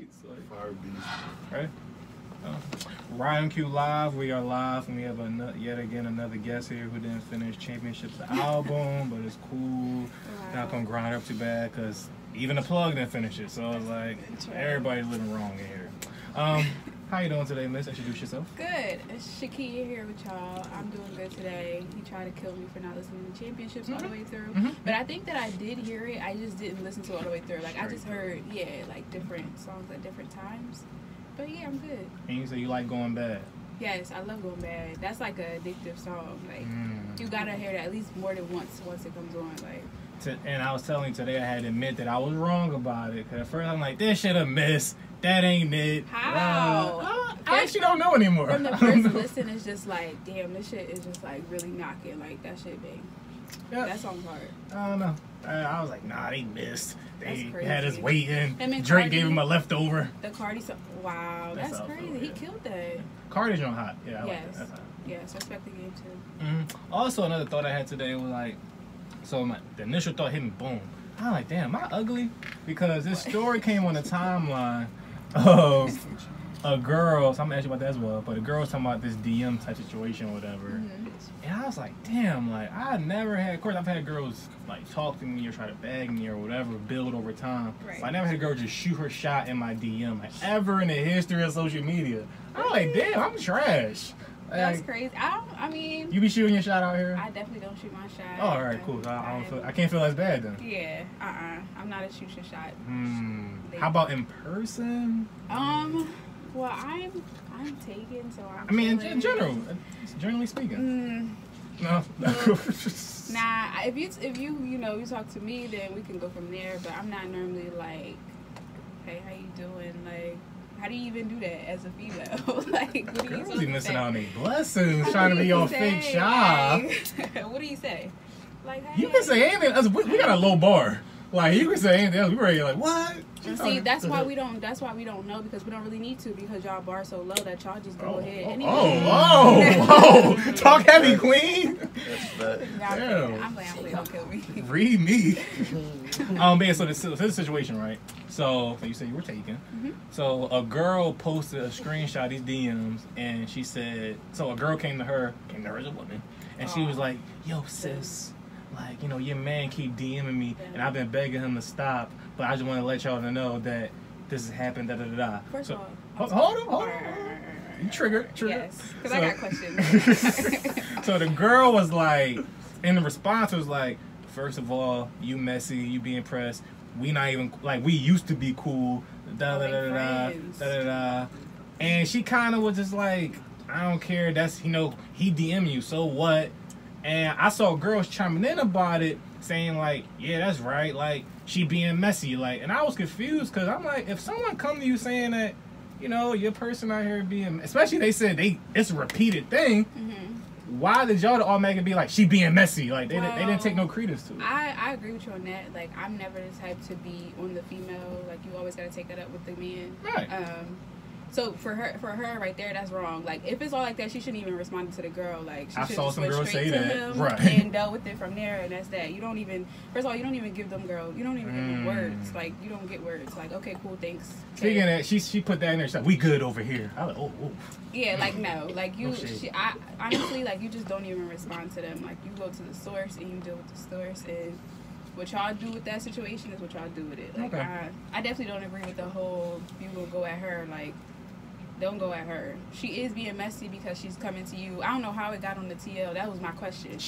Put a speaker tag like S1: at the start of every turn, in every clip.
S1: beats. Like,
S2: Fire beats.
S1: right? RightonQuelive, we are live, and we have yet again another guest here who didn't finish Championships album, but it's cool. Not gonna grind up too bad because even the plug didn't finish it, so it's like everybody's living wrong in here. How you doing today, Miss? Introduce yourself.
S3: Good. It's Shaqeyah here with y'all. I'm doing good today. He tried to kill me for not listening to Championships all the way through. But I think that I did hear it. I just didn't listen to it all the way through. Like, I just heard, like different songs at different times. But yeah, I'm good.
S1: And you say you like Going Bad.
S3: Yes, I love Going Bad. That's like an addictive song. Like, you gotta hear it at least more than once it comes on. Like.
S1: And I was telling you today, I had to admit that I was wrong about it. Because at first I'm like, this shit a miss. That ain't it.
S3: How?
S1: I actually don't know anymore.
S3: From the first listen, it's just like, damn, this shit is just like really knocking. Like, that shit bang.
S1: Yep.
S3: That song's hard.
S1: I don't know. I was like, nah, they missed. They
S3: crazy.
S1: had us waiting.
S3: And
S1: Drake
S3: Cardi,
S1: gave him a leftover.
S3: The Cardi song. Wow, that's crazy.
S1: Yeah.
S3: He killed that.
S1: Cardi's on hot. Yeah, I
S3: yes.
S1: like that. That's hot.
S3: Yes, respect the game too.
S1: Also, another thought I had today was like, so the initial thought hit me, boom. I'm like, damn, am I ugly? Because this story came on the timeline of a girl, so I'm gonna ask you about that as well, but a girl was talking about this DM type situation or whatever. And I was like, damn, like, I never had, of course, I've had girls, like, talk to me or try to bag me or whatever, build over time.
S3: Right.
S1: But I never had a girl just shoot her shot in my DM, like, ever in the history of social media. I'm like, damn, I'm trash.
S3: That's
S1: like,
S3: crazy. I mean,
S1: you be shooting your shot out here?
S3: I definitely don't shoot my shot.
S1: Oh, all right, cool. I can't feel as bad then.
S3: Yeah, I'm not a shoot your shot.
S1: How about in person?
S3: Well, I'm taken, so I'm.
S1: I mean,
S3: chilling.
S1: in general, generally speaking. No.
S3: Nah, if you talk to me, then we can go from there. But I'm not normally like, hey, how you doing? Like, how do you even do that as a female? Like, what do you
S1: Girls be missing
S3: say?
S1: out on their blessings, trying to be on fake shy.
S3: Like, what do you say? Like, hey,
S1: You can say anything. We got a low bar. Like, you can say anything else. We ready like, what?
S3: See, that's why we don't know, because we don't really need to, because y'all bar so low that y'all just go ahead.
S1: Oh, talk heavy, queen.
S3: Damn. I'm playing, don't kill me.
S1: Read me. Man, so this is the situation, right? So you said you were taken. So a girl posted a screenshot of these DMs, and she said, so a girl came to her as a woman, and she was like, yo, sis, like, your man keep DMing me, and I've been begging him to stop, but I just want to let y'all know that this has happened, da-da-da-da.
S3: First of all,
S1: hold on. You triggered.
S3: Yes, because I got questions.
S1: So the girl was like, and the response was like, first of all, you messy, you being pressed. We not even, like, we used to be cool, da-da-da-da-da. And she kind of was just like, I don't care, that's, he DM you, so what? And I saw girls chiming in about it, saying like, yeah, that's right, like, she being messy, like, and I was confused, because I'm like, if someone come to you saying that, your person out here being, especially they said it's a repeated thing, why did y'all automatically be like, she being messy? Like, they didn't take no credence to it.
S3: I agree with you on that. Like, I'm never the type to be on the female, like, you always got to take that up with the man.
S1: Right.
S3: So for her right there, that's wrong. Like, if it's all like that, she shouldn't even respond to the girl. Like, she
S1: I
S3: should
S1: saw
S3: just
S1: some
S3: went
S1: girls
S3: straight
S1: say
S3: to
S1: that.
S3: him
S1: Right.
S3: and dealt with it from there, and that's that. You don't even, first of all, you don't even give them you don't even give them words. Like, you don't get words. Like, okay, cool, thanks.
S1: Speaking of that, she put that in there. She's like, we good over here. I was like, oh.
S3: Yeah, like, no. Like, I honestly, like, you just don't even respond to them. Like, you go to the source and you deal with the source, and what y'all do with that situation is what y'all do with it. Like, okay. I definitely don't agree with the whole, you will go at her, like, don't go at her. She is being messy because she's coming to you. I don't know how it got on the TL. That was my question.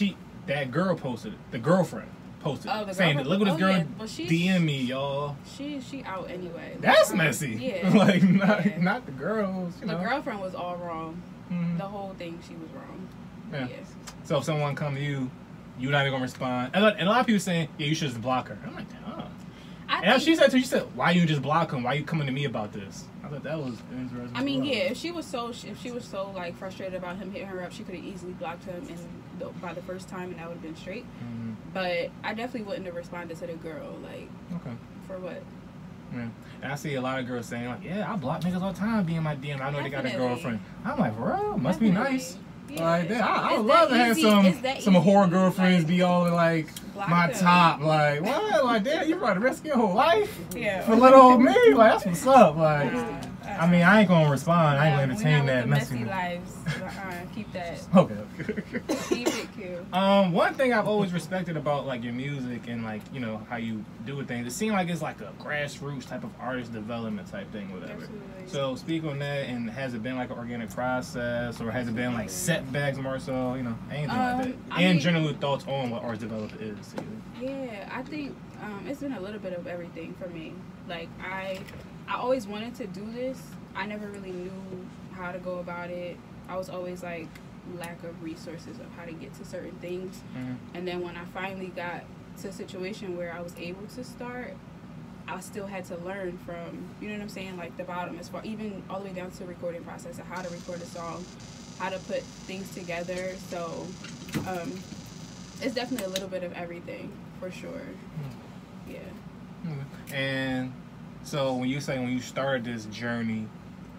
S1: That girl posted it. The girlfriend posted it.
S3: The
S1: saying, look what this girl
S3: yeah.
S1: DM me, y'all.
S3: She out anyway.
S1: That's messy.
S3: Yeah.
S1: Like, not the girls,
S3: The girlfriend was all wrong. The whole thing, she was wrong.
S1: Yeah. So if someone come to you, you're not even going to respond. And a lot of people saying, yeah, you should just block her. I'm like, oh. And she said, why you just block him? Why you coming to me about this? I thought that was interesting.
S3: I mean, yeah, if she was so like frustrated about him hitting her up, she could have easily blocked him by the first time, and that would have been straight. But I definitely wouldn't have responded to the girl. Like, for what?
S1: Yeah. And I see a lot of girls saying like, yeah, I block niggas all the time being my DM. I know they got a girlfriend. I'm like, bro, must be nice.
S3: Yeah.
S1: Like that, I would love to have some horror girlfriends be all like my top. Like what? Like damn, you about to risk your whole life for little old me? Like that's what's up. Like I mean, I ain't gonna respond. I ain't gonna entertain that messy
S3: lives. Keep that.
S1: Okay.
S3: Keep it cute.
S1: One thing I've always respected about like your music and like you know how you do things, it seems like it's like a grassroots type of artist development type thing, whatever.
S3: Absolutely.
S1: So speak on that, and has it been like an organic process, or has it been like setbacks more so, you know, anything like that? And general thoughts on what artist development is to you.
S3: Yeah, I think it's been a little bit of everything for me. Like I always wanted to do this. I never really knew how to go about it. I was always like lack of resources of how to get to certain things. And then when I finally got to a situation where I was able to start, I still had to learn from, you know what I'm saying, like the bottom, as far even all the way down to the recording process of how to record a song, how to put things together. So it's definitely a little bit of everything for sure. Yeah.
S1: And so when you started this journey,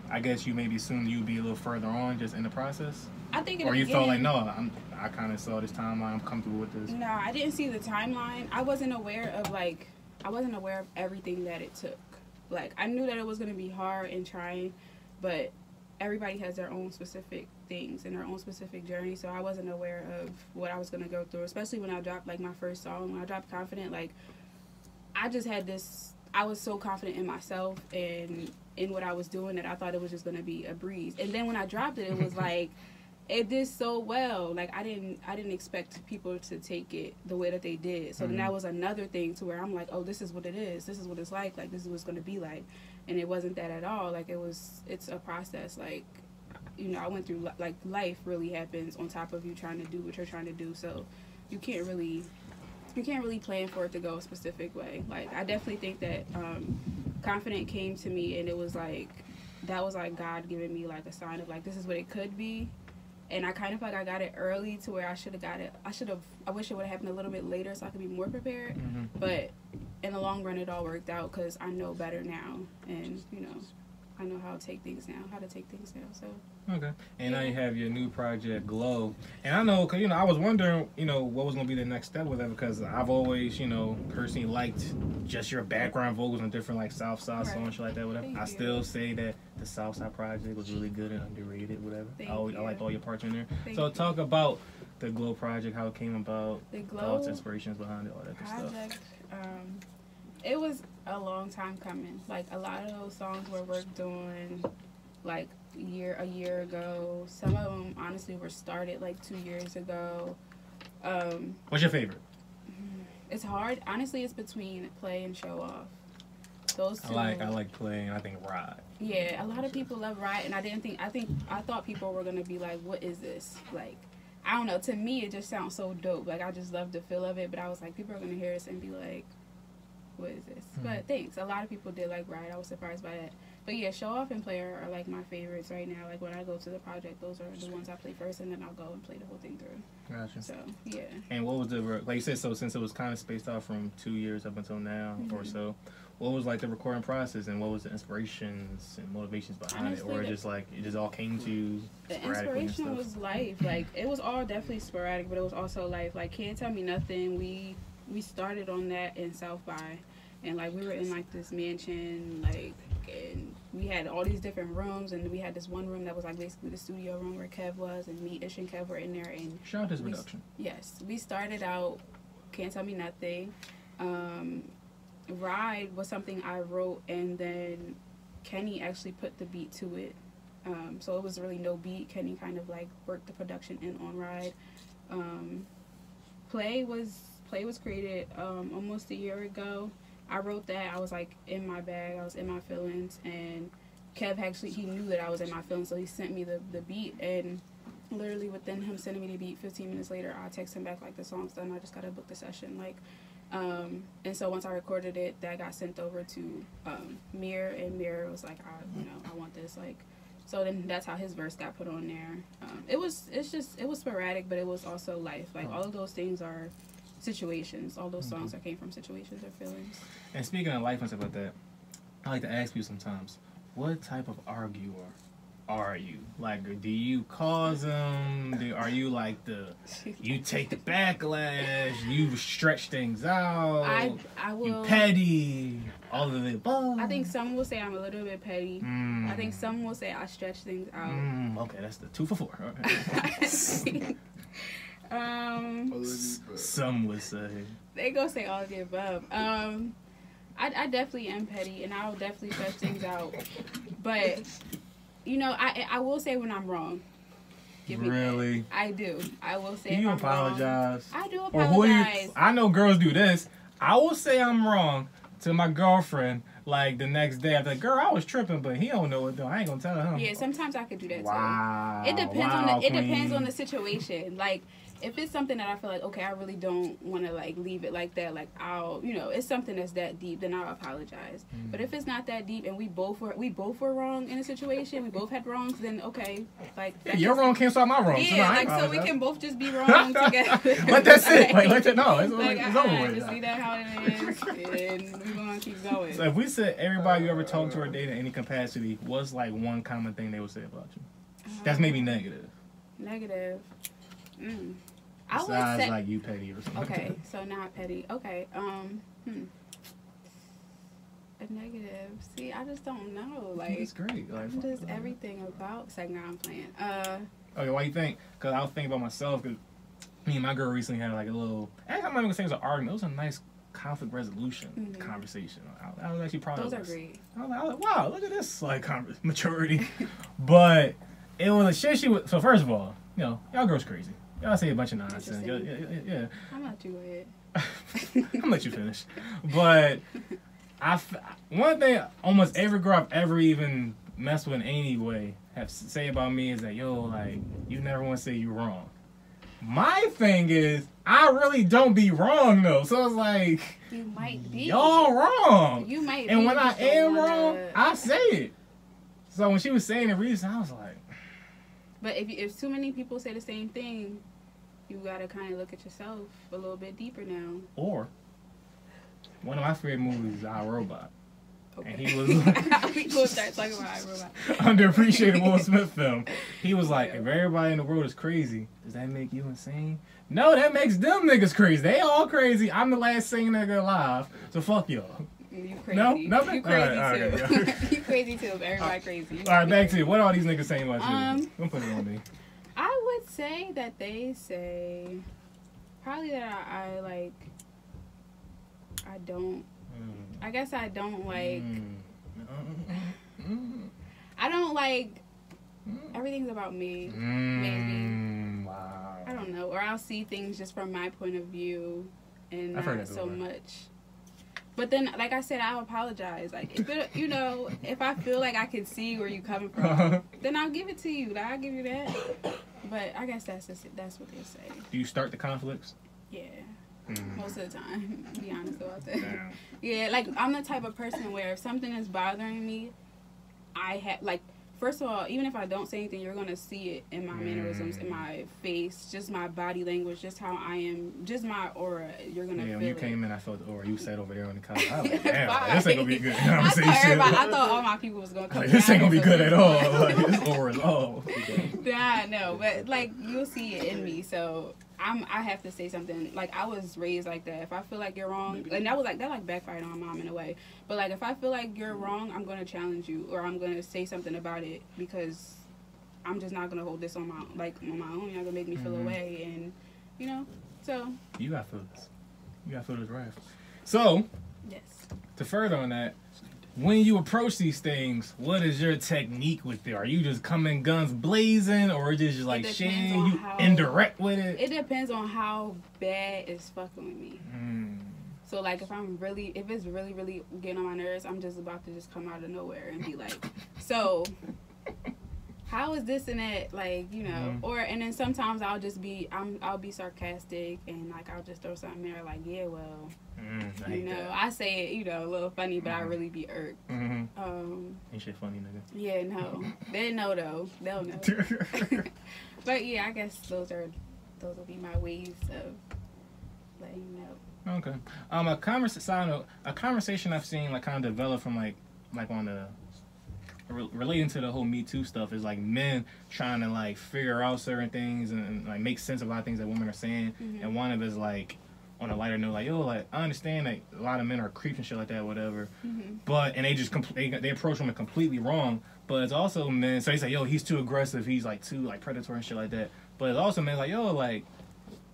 S1: I guess you maybe assumed you'd be a little further on just in the process?
S3: I think
S1: or you felt like, no, I kind of saw this timeline, I'm comfortable with this?
S3: No, I didn't see the timeline. I wasn't aware of everything that it took. Like, I knew that it was going to be hard and trying, but everybody has their own specific things and their own specific journey, so I wasn't aware of what I was going to go through, especially when I dropped, like, my first song. When I dropped Confident, like, I just had this, I was so confident in myself and in what I was doing that I thought it was just going to be a breeze. And then when I dropped it, it was like, it did so well. Like, I didn't expect people to take it the way that they did. So then that was another thing to where I'm like, oh, this is what it is. This is what it's like this is what it's going to be like. And it wasn't that at all. Like, it's a process. Like, you know, I went through, like, life really happens on top of you trying to do what you're trying to do. So you can't really plan for it to go a specific way. Like, I definitely think that Confident came to me, and it was like, that was like God giving me like a sign of like, this is what it could be. And I kind of like I got it early to where I should have got it. I wish it would have happened a little bit later so I could be more prepared. But in the long run, it all worked out because I know better now, and you know, I know how to take things now. So.
S1: Okay. And now you have your new project, Glow. And I know, cause you know, I was wondering, you know, what was gonna be the next step with that, because I've always, you know, personally liked just your background vocals on different like Southside songs, shit like that, whatever. I still say that the Southside project was really good and underrated, whatever. I liked all your parts in there. So talk about the Glow project, how it came about, the thoughts, inspirations behind it, all that good stuff.
S3: It was a long time coming. Like, a lot of those songs were worked on like a year ago. Some of them honestly were started like 2 years ago.
S1: What's your favorite?
S3: It's hard. Honestly, it's between Play and Show Off. Those two.
S1: I like Play, and I think Ride.
S3: Yeah, a lot of people love Ride, and I thought people were gonna be like, what is this? Like, I don't know. To me, it just sounds so dope. Like, I just love the feel of it. But I was like, people are gonna hear this and be like, what is this? But thanks. A lot of people did like Ride. I was surprised by that. But yeah, Show Off and Player are like my favorites right now. Like, when I go to the project, those are the ones I play first, and then I'll go and play the whole thing through.
S1: Gotcha.
S3: So yeah. And
S1: what was the, like you said, so since it was kind of spaced out from 2 years up until now or so, what was like the recording process, and what was the inspirations and motivations behind honestly, it, or just like it just all came to you?
S3: The inspiration was life. Like, it was all definitely sporadic, but it was also life. Like, Can't Tell Me Nothing. We started on that in South by, and like we were in like this mansion, like, and we had all these different rooms, and we had this one room that was like basically the studio room where Kev was, and me, Ish, and Kev were in there. And
S1: shout out his production.
S3: Yes, we started out Can't Tell Me Nothing. Ride was something I wrote, and then Kenny actually put the beat to it. So it was really no beat. Kenny kind of like worked the production in on Ride. Play was created almost a year ago. I wrote that. I was like in my bag. I was in my feelings, and Kev actually, he knew that I was in my feelings, so he sent me the beat, and literally within him sending me the beat, 15 minutes later, I text him back like, the song's done. I just gotta book the session. Like, and so once I recorded it, that got sent over to Mir, and Mir was like, I want this. Like, so then that's how his verse got put on there. It was sporadic, but it was also life. Like, all of those things are situations. All those songs that came from situations or feelings.
S1: And speaking of life and stuff like that, I like to ask you sometimes, what type of arguer are you? Like, do you cause them? Are you like you take the backlash, you stretch things out,
S3: I will.
S1: You petty, all of the above?
S3: I think some will say I'm a little bit petty. I think some will say I stretch things out.
S1: Okay, that's the 2 for 4. Okay. Some would say.
S3: They go say all of the above. I definitely am petty, and I'll definitely stretch things out. But, you know, I will say when I'm wrong.
S1: Really?
S3: I do. I will say
S1: do you
S3: if I'm
S1: apologize?
S3: wrong. I do apologize.
S1: I know girls do this. I will say I'm wrong to my girlfriend, like, the next day. I'm like, girl, I was tripping, but he don't know it, though. I ain't gonna tell him.
S3: Yeah, sometimes I could do that,
S1: wow.
S3: too. It depends on the situation. Like, if it's something that I feel like, okay, I really don't want to, like, leave it like that, like, I'll, you know, it's something that's that deep, then I'll apologize. But if it's not that deep and we both were wrong in a situation, we both had wrongs, then okay, like,
S1: your wrong can't solve my wrong.
S3: Yeah, like, so we can both just be wrong together.
S1: But that's it. Like, let that know. It's
S3: over with. Just see that how it is, and we're gonna keep going.
S1: So if we said everybody you ever talked to or dated in any capacity, what's like one common thing they would say about you? That's maybe negative.
S3: Negative.
S1: Besides, like, you petty or something.
S3: Okay, so not petty. Okay, a negative. See, I just don't know. Like,
S1: it's great. Like,
S3: I'm just everything about. Second, I'm playing.
S1: Okay, why you think? Because I was thinking about myself. Because me and my girl recently had like a little. I'm not even gonna say it was an argument. It was a nice conflict resolution conversation. I was actually proud of
S3: those.
S1: Those
S3: are great.
S1: I was like, wow, look at this like maturity. But it was a shit. So first of all, you know, y'all girls crazy. Y'all say a bunch of nonsense. Yeah.
S3: I'm gonna let you go ahead.
S1: I'm gonna let you finish. But one thing almost every girl I've ever even messed with in any way have to say about me is that, yo, like, you never want to say you're wrong. My thing is, I really don't be wrong, though. So it's like,
S3: you might be.
S1: Y'all wrong.
S3: You might be.
S1: And when I am wrong, I say it. So when she was saying the reason, I was like.
S3: But if too many people say the same thing, you gotta kind of look at yourself a little bit deeper now. Or
S1: one of my favorite movies is I, Robot.
S3: Okay.
S1: And he was
S3: we gonna start talking about I, Robot.
S1: Underappreciated Will Smith film. He was like, if everybody in the world is crazy, does that make you insane? No, that makes them niggas crazy. They all crazy. I'm the last sane nigga alive. So fuck y'all.
S3: You crazy.
S1: No? Nothing?
S3: You crazy
S1: all right,
S3: too.
S1: Okay.
S3: You crazy too. Everybody crazy.
S1: All right, back to you. What are all these niggas saying about you? Don't put it on me.
S3: I would say that they say probably that I don't. I guess I don't like. I don't like. Everything's about me. Maybe.
S1: Wow.
S3: I don't know. Or I'll see things just from my point of view, and not so much. But then, like I said, I'll apologize. Like, if it, you know, if I feel like I can see where you're coming from, then I'll give it to you. Like, I'll give you that. But I guess that's what they say.
S1: Do you start the conflicts?
S3: Yeah. Most of the time. To be honest about that. Damn. Yeah, like, I'm the type of person where if something is bothering me, I have, like, first of all, even if I don't say anything, you're going to see it in my mannerisms, in my face, just my body language, just how I am, just my aura. You're going to feel it. Yeah, when you came in, I felt the aura. You sat over there on the couch. I was like, damn, this ain't going to be a good conversation. I thought all my people was going to come
S1: like, this ain't going to be good at all. Like, this aura is all.
S3: Nah, no, but, like, you'll see it in me, so I have to say something. Like, I was raised like that. If I feel like you're wrong, and that backfired on my mom in a way. But, like, if I feel like you're wrong, I'm going to challenge you, or I'm going to say something about it, because I'm just not going to hold this on my own. You're not going to make me feel away, and, you know, so. You got
S1: feelings. You got feelings, right? So,
S3: yes.
S1: To further on that, when you approach these things, what is your technique with it? Are you just coming guns blazing, or just like shading you indirect with it?
S3: It depends on how bad it's fucking with me. So like if it's really, really getting on my nerves, I'm just about to just come out of nowhere and be like, so how is this and that? Like, you know, and then sometimes I'll be sarcastic and like I'll just throw something there like, yeah, well. You know, that. I say it, you know, a little funny, but I really be irked.
S1: Ain't shit funny, nigga.
S3: Yeah, no. They know though. They'll know. But yeah, I guess those will be my ways of letting you know.
S1: Okay. A conversation I've seen like kind of develop from like on the relating to the whole Me Too stuff is like men trying to like figure out certain things and like make sense of a lot of things that women are saying. And one of it is like on a lighter note, like, yo, like I understand that a lot of men are creeps and shit like that, whatever. But and they just they approach women completely wrong. But it's also men. So they say, yo, he's too aggressive. He's like too like predatory and shit like that. But it's also men like, yo, like.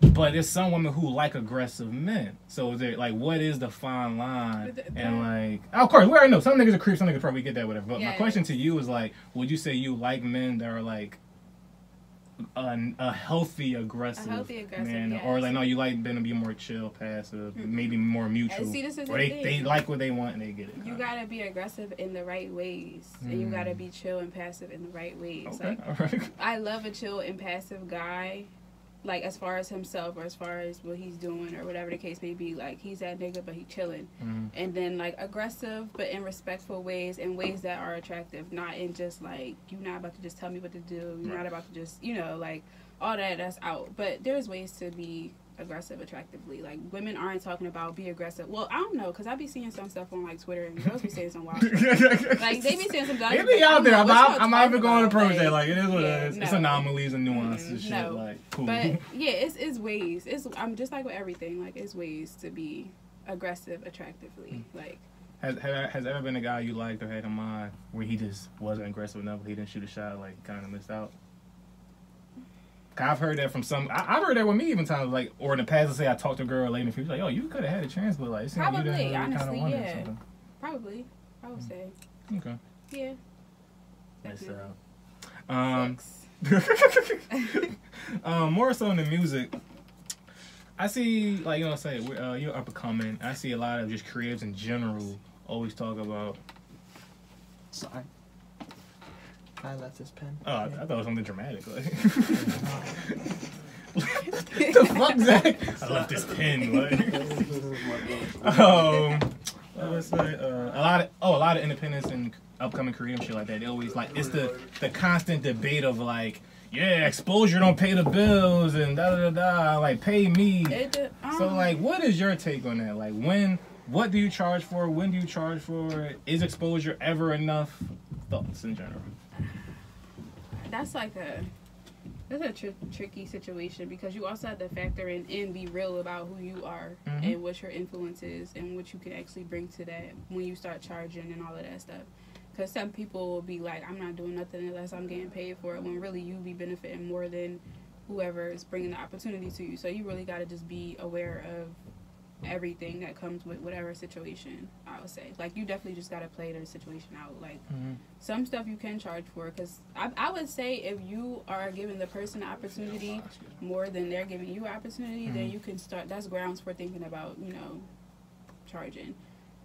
S1: But there's some women who like aggressive men. So they're like, what is the fine line? And like, of course, we already know some niggas are creeps, some niggas probably get that, whatever. But my question to you is like, would you say you like men that are like a healthy aggressive man,
S3: yes.
S1: or like no, you like them to be more chill, passive, maybe more mutual,
S3: see, this is
S1: or they like what they want and they get it.
S3: You gotta be aggressive in the right ways, and you gotta be chill and passive in the right ways.
S1: Okay,
S3: like,
S1: all right.
S3: I love a chill and passive guy. Like, as far as himself or as far as what he's doing or whatever the case may be, like, he's that nigga, but he chilling. And then, like, aggressive, but in respectful ways, in ways that are attractive, not in just, like, you're not about to just tell me what to do. You're not about to just, you know, like, all that's out. But there's ways to be aggressive attractively. Like, women aren't talking about be aggressive. Well, I don't know, because I be seeing some stuff on, like, Twitter, and girls be saying some wild shit. Like, they be saying some guys.
S1: It be out there. I'm not even going to approach that. Like, it is what it is. It's anomalies and nuances and shit. Like, cool.
S3: But, yeah, it's ways. I'm just like with everything. Like, it's ways to be aggressive attractively. Like,
S1: Has ever been a guy you liked or had in mind where he just wasn't aggressive enough, he didn't shoot a shot, like, kind of missed out? I've heard that from some. I've heard that with me even times, like, or in the past, let's say I talked to a girl late in the future, like, oh, you could have had a chance, but like, it seemed like you didn't really kind of want it or something.
S3: Probably, I would say.
S1: Okay.
S3: Yeah.
S1: More so in the music, I see, like, you know, say you're up and coming. I see a lot of just creatives in general always talk about.
S2: Sorry. I left this pen.
S1: Oh, I thought it was something dramatic. Like. The fuck, Zach? I left this pen. Like. Let's say a lot of independents and upcoming creative shit like that. They always like it's the constant debate of like, yeah, exposure don't pay the bills and da da da da. Like, pay me. So like, what is your take on that? Like, what do you charge for? When do you charge for it? Is exposure ever enough? Thoughts in general.
S3: That's a tricky situation because you also have to factor in and be real about who you are and what your influence is and what you can actually bring to that when you start charging and all of that stuff. Because some people will be like, I'm not doing nothing unless I'm getting paid for it, when really you be benefiting more than whoever is bringing the opportunity to you. So you really got to just be aware of everything that comes with whatever situation, I would say. Like, you definitely just got to play the situation out. Like, some stuff you can charge for, because I would say if you are giving the person an opportunity more than they're giving you an opportunity, then you can start, that's grounds for thinking about, you know, charging.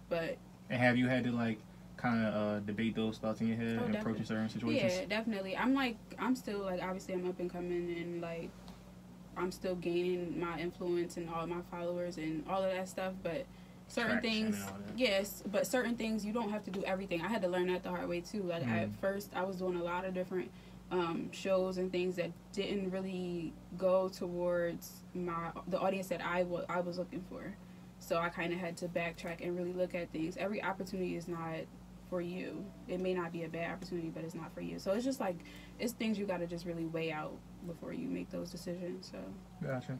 S3: But
S1: and have you had to, like, kind of debate those thoughts in your head and approach certain situations?
S3: Yeah, definitely. I'm still, like, obviously I'm up and coming, and, like, I'm still gaining my influence and all my followers and all of that stuff, but certain things, yes, but certain things you don't have to do everything. I had to learn that the hard way too. Like, at first I was doing a lot of different shows and things that didn't really go towards the audience that I was looking for. So I kind of had to backtrack and really look at things. Every opportunity is not for you. It may not be a bad opportunity, but it's not for you. So it's just like, it's things you got to just really weigh out before you make those decisions. So
S1: gotcha.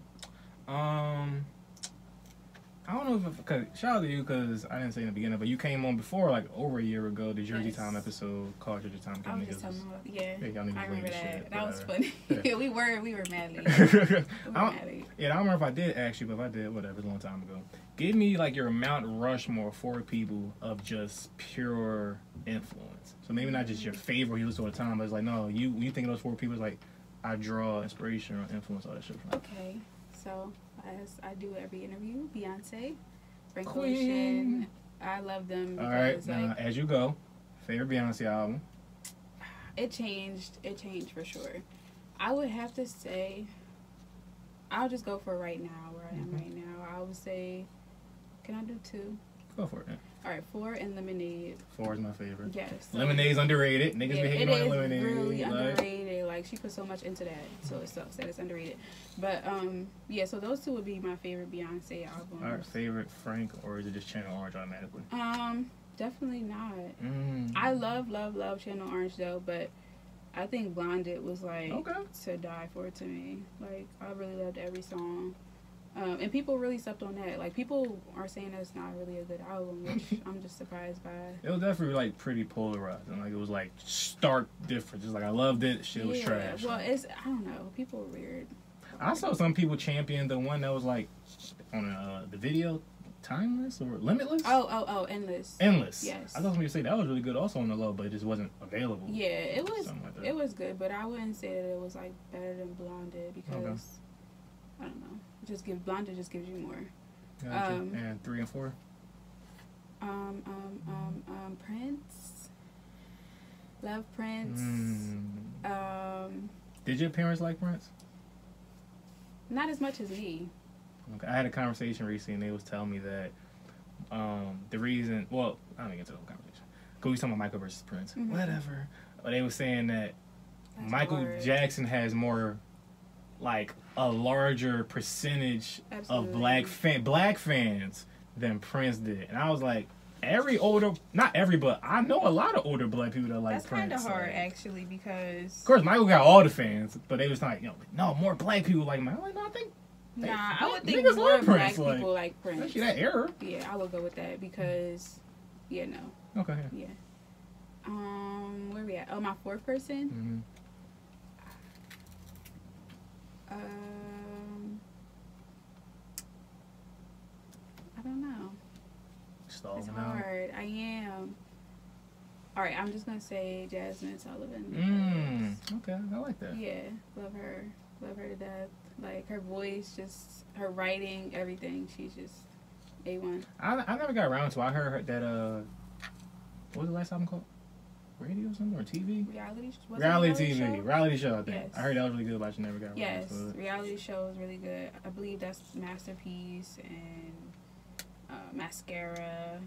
S1: I don't know if, cause shout out to you, because I didn't say in the beginning, but you came on before, like, over a year ago, the Jersey Time episode called Jersey Time.
S3: I was just telling them,
S1: yeah,
S3: I remember that.
S1: Shit,
S3: that was funny.
S1: Yeah.
S3: we were mad late.
S1: I don't remember if I did ask you, but if I did, whatever, it's a long time ago. Give me, like, your Mount Rushmore for people of just pure influence. So maybe not just your favorite you listen to all the time, but it's like, no, when you think of those 4 people, it's like, I draw inspiration or influence, all that shit from.
S3: Okay, so as I do every interview, Beyonce, Frank Ocean, I love them because,
S1: all right, now, as you go, favorite Beyonce album?
S3: It changed for sure. I would have to say, I'll just go for right now, where I am right now. I would say, can I do 2?
S1: Go for it. Yeah.
S3: All right, 4 and Lemonade.
S1: 4 is my favorite.
S3: Yes. So
S1: Lemonade's underrated. Niggas be hating on Lemonade.
S3: It is really underrated. Like, she put so much into that, so it sucks that it's underrated. But, yeah, so those 2 would be my favorite Beyonce albums.
S1: All right, favorite Frank, or is it just Channel Orange automatically?
S3: definitely not. I love Channel Orange though, but I think Blonded was like to die for to me. Like I really loved every song. And people really slept on that. Like, people are saying that's not really a good album, which I'm just surprised by.
S1: It was definitely, like, pretty polarizing. Like, it was, like, stark difference. Just like, I loved it. Shit was trash.
S3: Well, I don't know. People are weird.
S1: I saw some people champion the one that was, like, on the video, Timeless or Limitless?
S3: Oh, Endless.
S1: Endless.
S3: Yes.
S1: I thought somebody say that was really good also on the low, but it just wasn't available.
S3: Yeah, it was.
S1: Like
S3: it was good, but I wouldn't say that it was, like, better than Blonded because, I don't know. Blonded just gives you more.
S1: Gotcha. And 3 and 4.
S3: Prince. Love Prince.
S1: Did your parents like Prince?
S3: Not as much as me.
S1: Okay. I had a conversation recently, and they was telling me that the reason. Well, I don't get into the whole conversation. Cause we was talking about Michael versus Prince. Whatever. But they were saying that that's Michael Jackson has more, like, a larger percentage of black fans than Prince did. And I was like, not every, but I know a lot of older black people that like
S3: That's
S1: Prince.
S3: That's kind of hard,
S1: like,
S3: actually, because...
S1: Of course, Michael got all the fans, but they was like, no, more black people like Michael. Like, no, I think...
S3: I would think more black people like Prince.
S1: Especially that era.
S3: Yeah, I would go with that, because... Yeah, no.
S1: Okay.
S3: Yeah. Where we at? Oh, my fourth person? I don't know. It's hard. I am. All right, I'm just gonna say Jasmine Sullivan.
S1: Okay, I like that.
S3: Yeah, love her to death. Like her voice, just her writing, everything. She's just A1.
S1: I never got around to. I heard that what was the last album called? Radio or something or TV? Reality TV. Reality show, I think. Yes. I heard that was really good, but I never got around to it.
S3: Yes, reality show is really good. I believe that's Masterpiece and Mascara.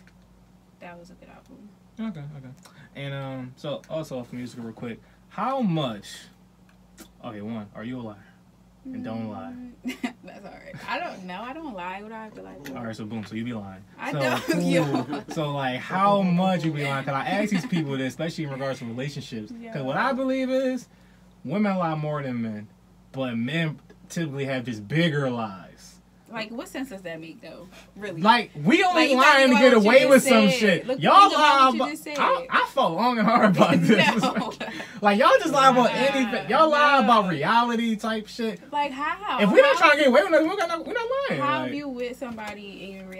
S3: That was a good album.
S1: Okay. And so also off music real quick, how much? Okay, one, are you a liar? And don't lie.
S3: That's alright. I don't know. I don't lie. What do I have to lie for?
S1: Alright, so boom. So you be lying.
S3: I don't. Yo.
S1: So like, how much you be lying? Cause I ask these people this, especially in regards to relationships. Cause what I believe is, women lie more than men, but men typically have just bigger lies.
S3: Like, what sense does that make, though? Really?
S1: Like, we only lying to get away with some shit. Y'all lie about... I fought long and hard about this.
S3: No.
S1: Like, y'all just lie about anything. Y'all lie about reality type shit.
S3: Like, how?
S1: If we're not trying to get away with nothing, we're not lying.
S3: How like, you with somebody and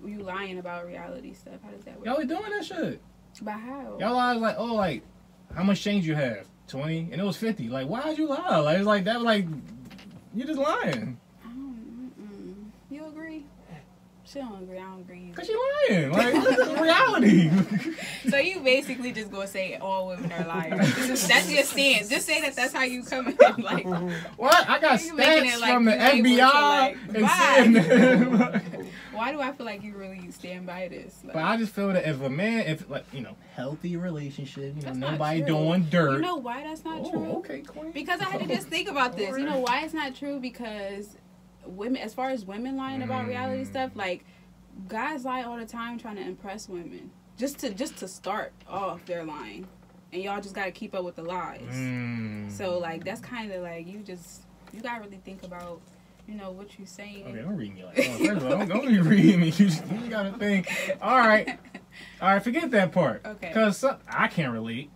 S3: you lying about reality stuff? How does that work?
S1: Y'all be doing that shit.
S3: But how?
S1: Y'all lie like, oh, like, how much change you have? 20? And it was 50. Like, why'd you lie? Like, it's like that, like, you just lying.
S3: You agree? She don't agree. I don't agree.
S1: Cause she lying. Like, this is reality.
S3: So you basically just gonna say all women are liars. That's your stance. Just say that. That's how you come in. Like,
S1: what? I got stats like from the FBI and CNN.
S3: Why do I feel like you really stand by this? Like,
S1: but I just feel that if a man, healthy relationship, nobody doing dirt.
S3: You know why that's not true?
S1: Okay, queen.
S3: Because I had to just think about this. You know why it's not true? Because women, as far as women lying about reality stuff, like, guys lie all the time trying to impress women just to start off their lying, and y'all just gotta keep up with the lies. So like that's kind of like you gotta really think about what you're saying.
S1: Okay, don't read me like that. First of all, don't be reading me. You gotta think. All right, forget that part.
S3: Okay.
S1: Because I can't relate.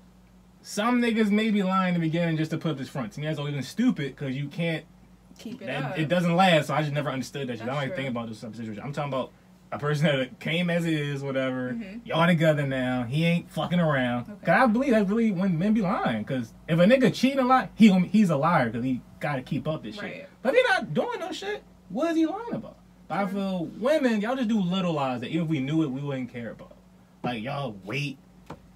S1: Some niggas may be lying in the beginning just to put up this front. To me, that's always been stupid because you can't.
S3: Keep it up.
S1: It doesn't last, so I just never understood that shit. I don't like
S3: true.
S1: think about this type of situation. I'm talking about a person that came as is, whatever. Y'all together now. He ain't fucking around. Okay. Cause I believe that's really when men be lying. Cause if a nigga cheating a lot, he's a liar because he gotta keep up this shit. But if he not doing no shit, what is he lying about? But I feel women, y'all just do little lies that even if we knew it, we wouldn't care about. Like y'all wait.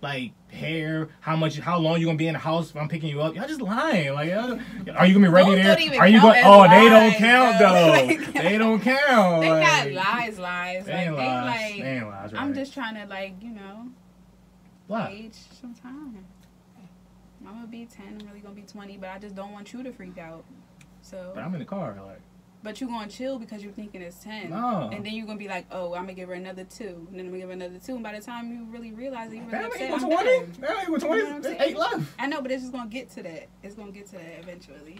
S1: Like hair, how long you gonna be in the house if I'm picking you up? Y'all just lying. Like, are you gonna be ready there? Are you going? Oh, they don't count though. Like, they don't count.
S3: They
S1: like,
S3: got lies.
S1: They ain't lies. They ain't lies. Right.
S3: I'm just trying to
S1: what?
S3: Age some time. I'm gonna be 10. I'm really gonna be 20, but I just don't want you to freak out. So.
S1: But I'm in the car. Like.
S3: But you're going to chill because you're thinking it's 10.
S1: No.
S3: And then you're going to be like, oh, I'm going to give her another 2. And then I'm going to give her another 2. And by the time you really realize that you're really upset, I'm done.
S1: That ain't equal 20. There's 8 left.
S3: I know, but it's just going to get to that. It's going to get to that eventually.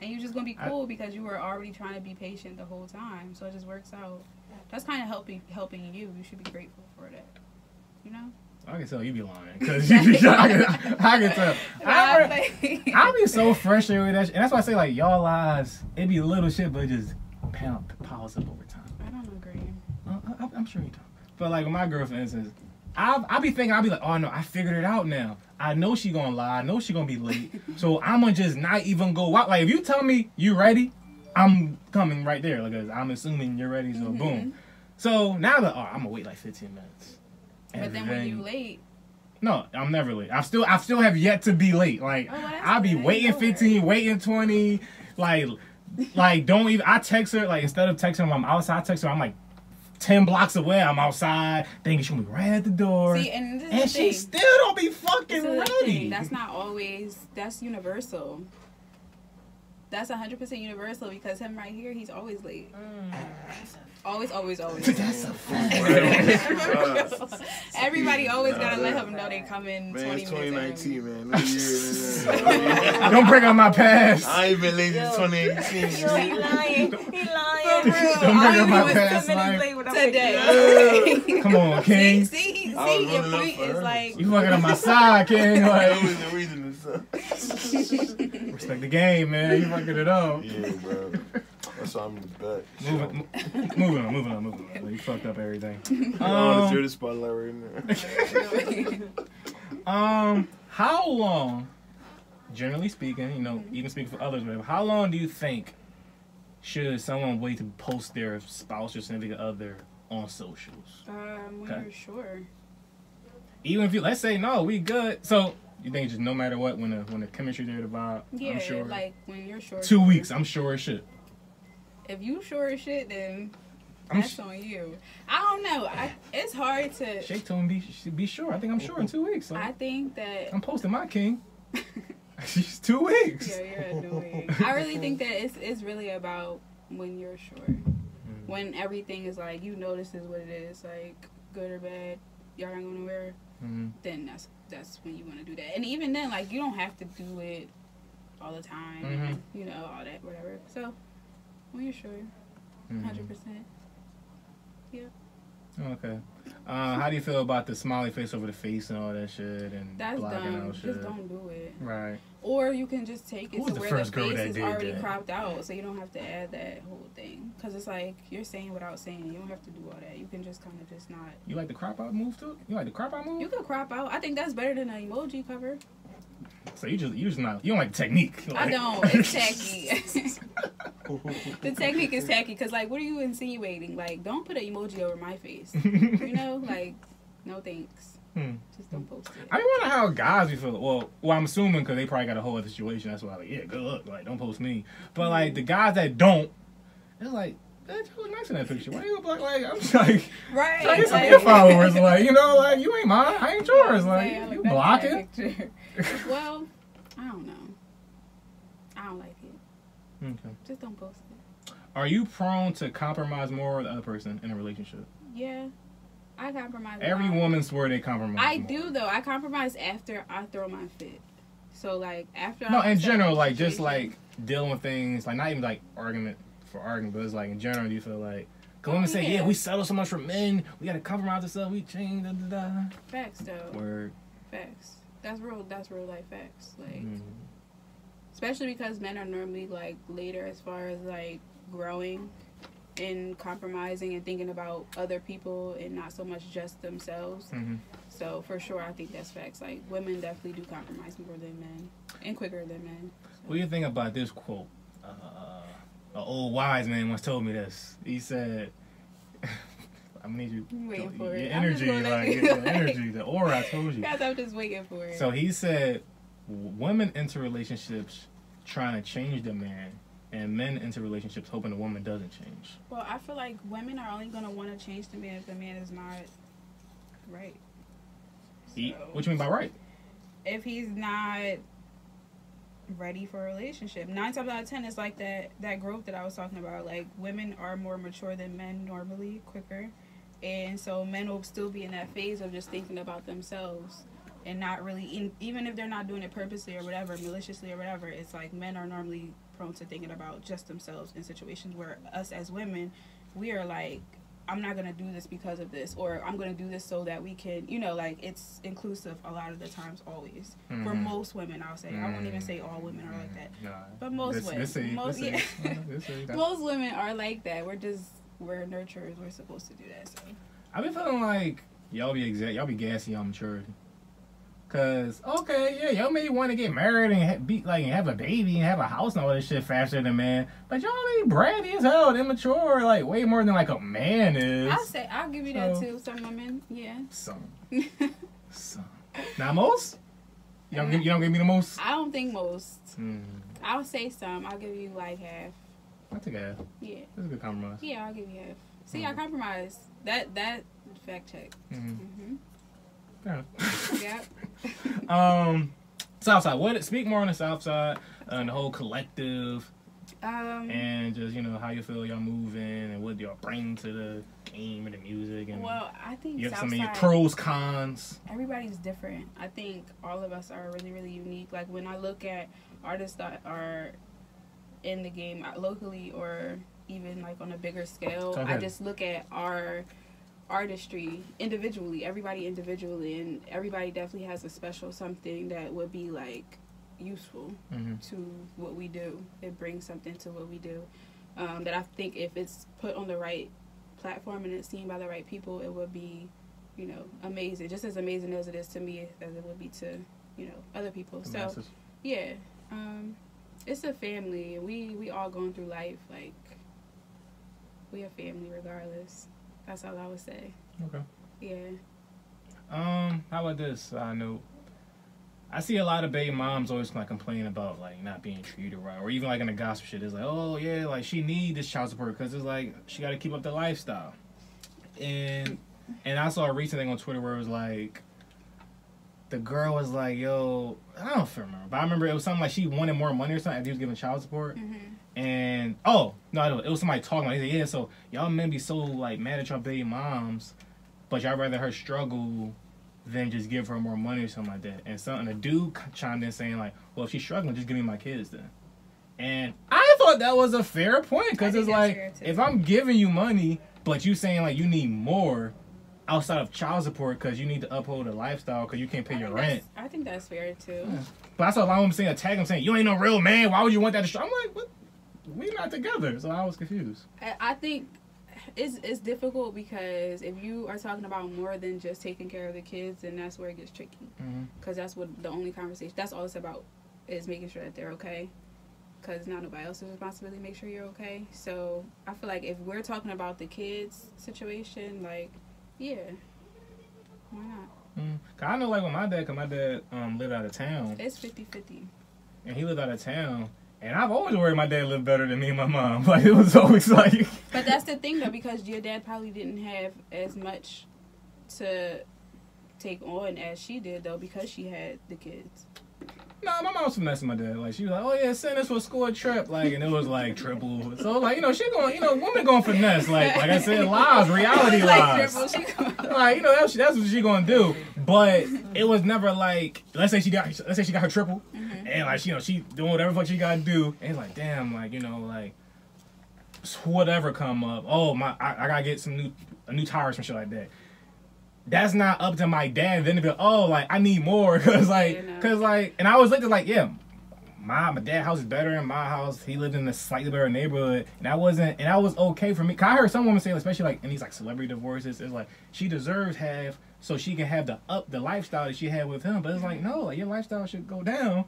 S3: And you're just going to be cool because you were already trying to be patient the whole time. So it just works out. That's kind of helping you. You should be grateful for that. You know?
S1: I can tell you be lying. Because I can tell. I be so frustrated with that shit. And that's why I say, like, y'all lies, it be little shit, but it just piles up over time.
S3: I don't agree.
S1: I'm sure you don't. But, like, with my girl, for instance, I'll be like, oh, no, I figured it out now. I know she gonna lie. I know she gonna be late. So I'm gonna just not even go out. Like, if you tell me you ready, I'm coming right there. Like, I'm assuming you're ready, so boom. So now that, I'm gonna wait like 15 minutes.
S3: But then when you late.
S1: No, I'm never late. I still have yet to be late. Like, I'll be waiting 15, waiting 20. Like don't even. I text her, like, instead of texting her I'm outside, I text her I'm like 10 blocks away. I'm outside, thinking she'll be right at the door.
S3: See, and
S1: she still don't be fucking ready.
S3: That's not always. That's universal. That's 100% universal because him right here, he's always late. Always.
S1: That's a fact.
S3: Everybody always gotta let him know they come in 20 minutes.
S4: 2019, man.
S1: Don't bring up my past.
S4: I ain't been late since 2018.
S2: He lying.
S3: For real.
S1: Don't bring up my past life.
S3: Today.
S1: Come on, King.
S3: See, your point is like...
S1: You fucking on my side, King. Like,
S4: the reason
S1: respect the game, man. You fucking it up.
S4: Yeah, bro. That's why I'm in the back.
S1: Moving on. You fucked up everything.
S4: On the spotlight right
S1: now. How long, generally speaking, you know, even speaking for others, whatever, how long do you think should someone wait to post their spouse or significant other on socials?
S3: When you're sure.
S1: Even if you, let's say, no, we good. So, you think just no matter what, when the chemistry there, the vibe,
S3: yeah,
S1: I'm sure.
S3: like when you're sure.
S1: 2 weeks, I'm sure it should.
S3: If you sure as shit, then that's on you. I don't know. It's hard to.
S1: Shake told me be sure. I think I'm sure in 2 weeks. So
S3: I think that
S1: I'm posting my king. It's 2 weeks.
S3: Yeah, you're annoying. I really think that it's really about when you're sure. When everything is like, you know, this is what it is, like good or bad, y'all ain't going nowhere. Then that's when you want to do that. And even then, like, you don't have to do it all the time. You know, all that, whatever. So. When you're sure, 100%. Yeah.
S1: Okay. How do you feel about the smiley face over the face and all that shit and
S3: that's
S1: blocking
S3: dumb.
S1: out shit?
S3: Just don't do it.
S1: Right.
S3: Or you can just take it
S1: to
S3: where the face is already cropped out, so you don't have to add that whole thing. Because it's like you're saying without saying. You don't have to do all that. You can just kind of just not.
S1: You like the crop out move too? You like the crop out move?
S3: You can crop out. I think that's better than an emoji cover.
S1: So you just not, you don't like the technique. Like.
S3: I don't. It's tacky. The technique is tacky because, like, what are you insinuating? Like, don't put an emoji over my face. You know, like, no thanks. Just don't post it.
S1: I wonder how guys be feel. Well, I'm assuming because they probably got a whole other situation. That's why, like, yeah, good luck. Like, don't post me. But like the guys that don't, it's like, that you look nice in that picture. Why you look like I'm just like,
S3: right?
S1: Try to get some of your followers. Like, you know, like you ain't mine. I ain't yours. Like, you block it.
S3: Well, I don't know. I don't like it.
S1: Okay.
S3: Just don't post it.
S1: Are you prone to compromise more with the other person in a relationship?
S3: Yeah. I compromise.
S1: Every woman swear they compromise.
S3: I do though. I compromise after I throw my fit. So like after.
S1: No, in general, like just like dealing with things, like not even like argument for argument, but it's like in general, do you feel like? Cause women say, yeah, we settle so much for men. We gotta compromise ourselves. We change. Da, da, da.
S3: Facts though.
S1: Word.
S3: Facts. That's real. That's real life facts. Like, especially because men are normally like later as far as like growing and compromising and thinking about other people and not so much just themselves. So for sure, I think that's facts. Like women definitely do compromise more than men and quicker than men. So.
S1: What do you think about this quote? An old wise man once told me this. He said, "I'm gonna need you. Your energy, the aura. I told you.
S3: Guys, I'm just waiting for it."
S1: So he said, women enter relationships trying to change the man, and men enter relationships hoping the woman doesn't change.
S3: Well, I feel like women are only gonna want to change the man if the man is not right. So,
S1: What you mean by right?
S3: If he's not ready for a relationship. 9 times out of 10, it's like that growth that I was talking about. Like, women are more mature than men normally, quicker. And so men will still be in that phase of just thinking about themselves and not really, even if they're not doing it purposely or whatever, maliciously or whatever, it's like men are normally prone to thinking about just themselves in situations where us as women, we are like, I'm not going to do this because of this, or I'm going to do this so that we can, you know, like, it's inclusive a lot of the times, always. For most women, I'll say. I won't even say all women are like that. But most women. Most women are like that. We're nurturers. We're supposed to do that. So
S1: I been feeling like y'all be gassy on maturity. Cause okay, yeah, y'all may want to get married and have a baby and have a house and all this shit faster than man, but y'all be bratty as hell, and immature, like way more than like a man is.
S3: I'll give you that too. Some women, yeah.
S1: Some. Not most. You don't give me the most.
S3: I don't think most. I'll say some. I'll give you like half.
S1: I think half. Yeah. That's a good compromise.
S3: Yeah, I'll give you half. See, I compromise. That fact check.
S1: Yep. Southside. Speak more on the Southside and the whole collective, and just how you feel y'all moving and what y'all bring to the game and the music. And
S3: well, I think
S1: you have
S3: Southside,
S1: some of your pros, cons.
S3: Everybody's different. I think all of us are really, really unique. Like when I look at artists that are in the game locally or even like on a bigger scale, I just look at our artistry individually, everybody individually, and everybody definitely has a special something that would be like useful to what we do. It brings something to what we do that I think if it's put on the right platform and it's seen by the right people, it would be amazing, just as amazing as it is to me as it would be to other people. The masses. Yeah, it's a family. We all going through life, like we a family regardless. That's all I would say.
S1: Okay.
S3: Yeah.
S1: How about this? I see a lot of baby moms always like complain about like not being treated right, or even like in the gospel shit, it's like, oh yeah, like she need this child support because it's like she got to keep up the lifestyle. And I saw a recent thing on Twitter where it was like the girl was like, yo, I don't remember, but I remember it was something like she wanted more money or something after he was giving child support. And it was somebody talking about it. He said, yeah, so y'all men be so like mad at y'all baby moms, but y'all rather her struggle than just give her more money or something like that. And a dude chimed in saying like, well, if she's struggling, just give me my kids then. And I thought that was a fair point, because it's like, if I'm giving you money but you saying like you need more outside of child support because you need to uphold a lifestyle because you can't pay your rent.
S3: I think that's fair too.
S1: Yeah. But I saw a lot of them saying, attack him, saying you ain't no real man, why would you want that to I'm like, what? We not together, so I was confused. I
S3: think it's difficult because if you are talking about more than just taking care of the kids, then that's where it gets tricky. Because that's what the only conversation, that's all it's about, is making sure that they're okay. Because not nobody else's responsibility to make sure you're okay. So I feel like if we're talking about the kids situation, like, yeah, why not?
S1: Cause I know like with my dad, lived out of town.
S3: It's 50-50.
S1: And he lived out of town. And I've always worried my dad lived better than me and my mom. Like, it was always like...
S3: But that's the thing, though, because your dad probably didn't have as much to take on as she did, though, because she had the kids.
S1: No, my mom was finessing my dad. Like, she was like, oh, yeah, send us for a school trip. Like, and it was, like, triple. So, like, she going, women going finesse. Like I said, lies, reality lies. Like, that's what she going to do. But it was never, like, let's say she got her triple. And, like, she doing whatever fuck she got to do. And it's like, damn, like, whatever come up. Oh, I got to get some new tires and shit like that. That's not up to my dad then to be like, oh, like, I need more. Cause and I was looking like, yeah, my dad's house is better than my house. He lived in a slightly better neighborhood. And that was okay for me. Cause I heard some women say, especially like in these like celebrity divorces, it's like, she deserves half so she can have the lifestyle that she had with him. But it's like, no, like, your lifestyle should go down.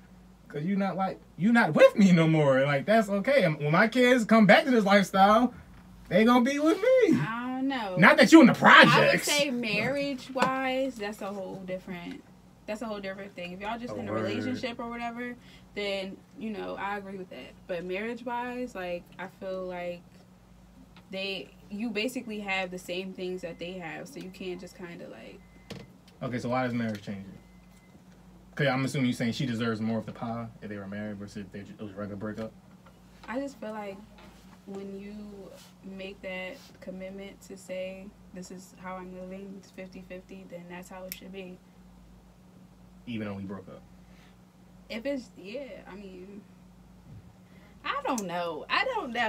S1: Cause you're not with me no more. Like, that's okay. And when my kids come back to this lifestyle, they gonna be with me.
S3: I don't know.
S1: Not that you in the projects.
S3: I would say marriage-wise, that's a whole different thing. If y'all just in a relationship or whatever, then, I agree with that. But marriage-wise, like, I feel like you basically have the same things that they have, so you can't just kind of like...
S1: Okay, so why does marriage change it? Cause I'm assuming you're saying she deserves more of the pie if they were married versus if it was a regular breakup.
S3: I just feel like when you make that commitment to say, this is how I'm living, it's 50-50, then that's how it should be.
S1: Even though we broke up.
S3: If it's, yeah, I mean, I don't know.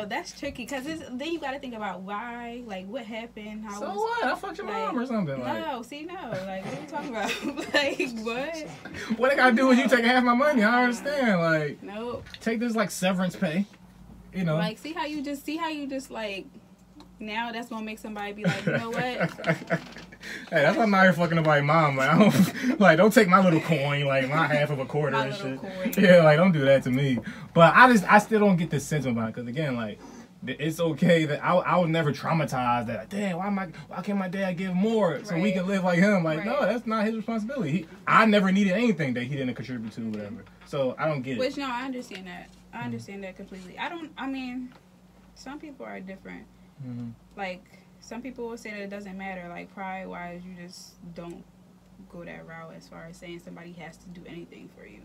S3: That's tricky because then you got to think about why, like, what happened. How
S1: so what? I fucked your mom or something. Like.
S3: No, like, what are you talking about? Like, what?
S1: What I gotta do is you taking half my money. I don't understand. Like,
S3: nope.
S1: Take this like severance pay. You know.
S3: Like, see how you just like. Now that's gonna make somebody be like, you know what?
S1: Hey, that's why I'm not here fucking nobody's mom. Like, don't take my little coin, like my half of a quarter and shit. Coin. Yeah, like don't do that to me. But I still don't get the sense about it because again, like it's okay that I would never traumatize that. Like, damn, why can't my dad give more so we can live like him? Like, no, that's not his responsibility. I never needed anything that he didn't contribute to, whatever. So I don't get it.
S3: Which no, I understand that. I understand that completely. I mean, some people are different.
S1: Mm-hmm.
S3: Like some people will say that it doesn't matter, like pride wise you just don't go that route as far as saying somebody has to do anything for you,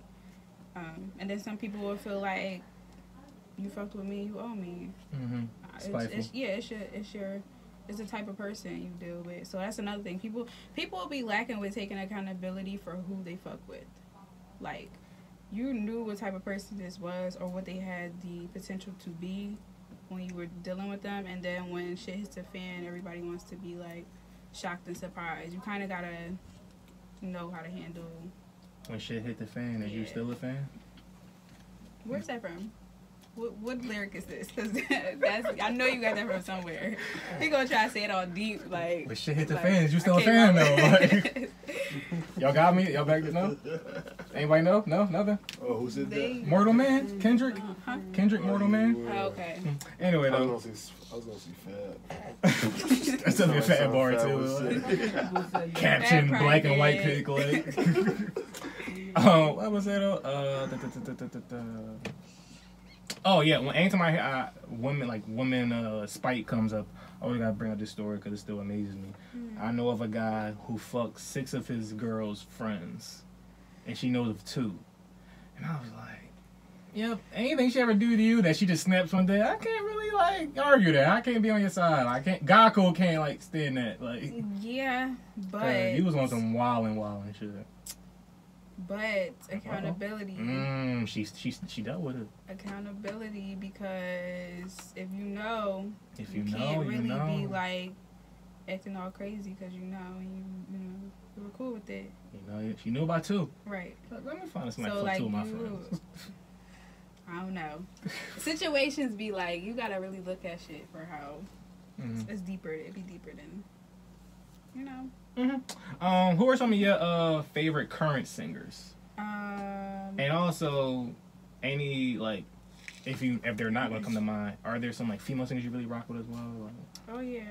S3: and then some people will feel like you fucked with me, you owe me. It's the type of person you deal with. So that's another thing, people will be lacking with taking accountability for who they fuck with. Like you knew what type of person this was or what they had the potential to be when you were dealing with them, and then when shit hits the fan, everybody wants to be like shocked and surprised. You kind of gotta know how to handle.
S1: When shit hit the fan, is you still a fan?
S3: Where's that from? What lyric is this? Cause that's I know you got that from somewhere. He gonna try to say it all deep, like.
S1: When shit hit the fan, is you still a fan though? Like, y'all got me? Y'all back? No? Anybody know? No? Nothing?
S4: Oh, who said that?
S1: Mortal Man? Kendrick? Kendrick, Mortal Man?
S3: Oh, okay.
S1: Anyway,
S4: I
S1: though.
S4: was gonna see Fab.
S1: That's gonna be a fat bar, too. Like, Caption, black and white pic, like. What was that? Oh, yeah. Anytime I hear women spite comes up, I always gotta bring up this story because it still amazes me. I know of a guy who fucked 6 of his girl's friends, and she knows of 2. And I was like, yep, anything she ever do to you that she just snaps one day, I can't really, like, argue that. I can't be on your side. I can't, Gakko can't, like, stand that. Like,
S3: yeah, but.
S1: He was on some wildin' shit.
S3: But accountability.
S1: She dealt with it.
S3: Accountability, because if you know,
S1: you
S3: can't really be like acting all crazy because you know you were cool with it.
S1: You know, she knew about 2.
S3: Right.
S1: Let me find somebody for 2 of my friends.
S3: I don't know. Situations be like you gotta really look at shit for how it's deeper. It'd be deeper than you know.
S1: Who are some of your favorite current singers? And also, any like, if they're not gonna come to mind, are there some like female singers you really rock with as well? Like,
S3: oh yeah,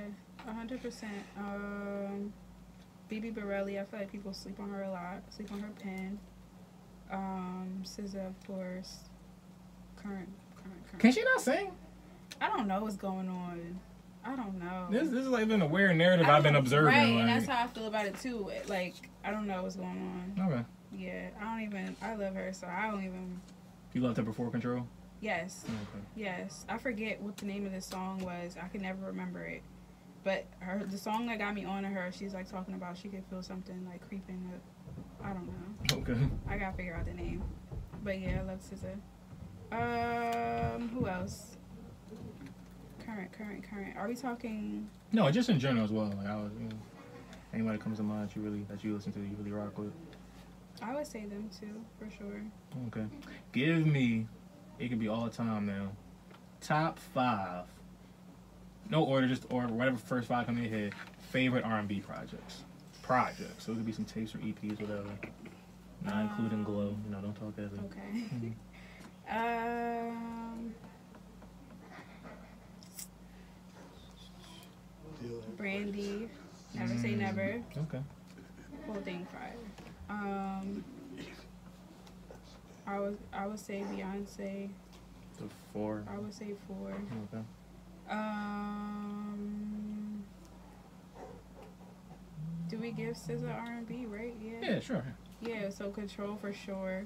S3: 100%. BB Borelli, I feel like people sleep on her a lot. Sleep on her pen. SZA, of course. Current.
S1: Can she not sing?
S3: I don't know what's going on. I don't know.
S1: This is like been a weird narrative I've been observing.
S3: Right,
S1: like.
S3: and that's how I feel about it too. Like, I don't know what's going on.
S1: Okay.
S3: Yeah, I love her, so I don't even.
S1: You love her before Control?
S3: Yes.
S1: Okay.
S3: Yes. I forget what the name of this song was. I can never remember it. But the song that got me on to her, she's like talking about she could feel something like creeping up. I don't know.
S1: Okay.
S3: I gotta figure out the name. But yeah, I love SZA. Who else? Current. Are we talking?
S1: No, just in general as well. Like anybody comes to mind that you listen to, you really rock with.
S3: I would say them too, for sure.
S1: Okay. Give me, it could be all the time now, top 5. No order, just order whatever first 5 come in your head. Favorite R&B projects. So it could be some tapes or EPs, whatever. Not including Glow. Don't talk heavy.
S3: Okay. Brandy, Never Say Never.
S1: Okay.
S3: Whole thing fire. I would say Beyonce.
S1: The 4.
S3: I would say 4.
S1: Okay.
S3: Do we give SZA R&B, right?
S1: Yeah, sure.
S3: Yeah, so control for sure.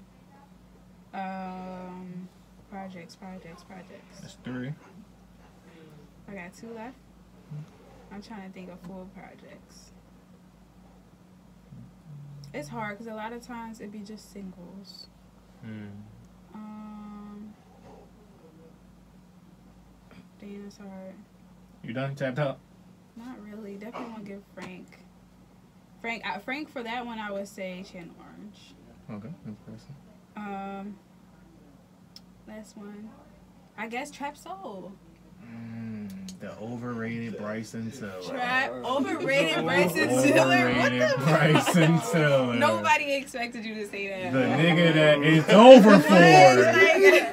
S3: Projects.
S1: That's 3.
S3: I got 2 left. I'm trying to think of full projects. It's hard because a lot of times it'd be just singles. Damn, it's hard.
S1: You done? Tapped out?
S3: Not really. Definitely want to give Frank. Frank for that one, I would say Channel Orange.
S1: Okay, that's person.
S3: Last one. I guess Trap Soul.
S1: The overrated Bryson Tiller.
S3: Overrated Bryson Tiller? What the fuck?
S1: Bryson Tiller.
S3: Nobody expected you to say that.
S1: The nigga that it's over for.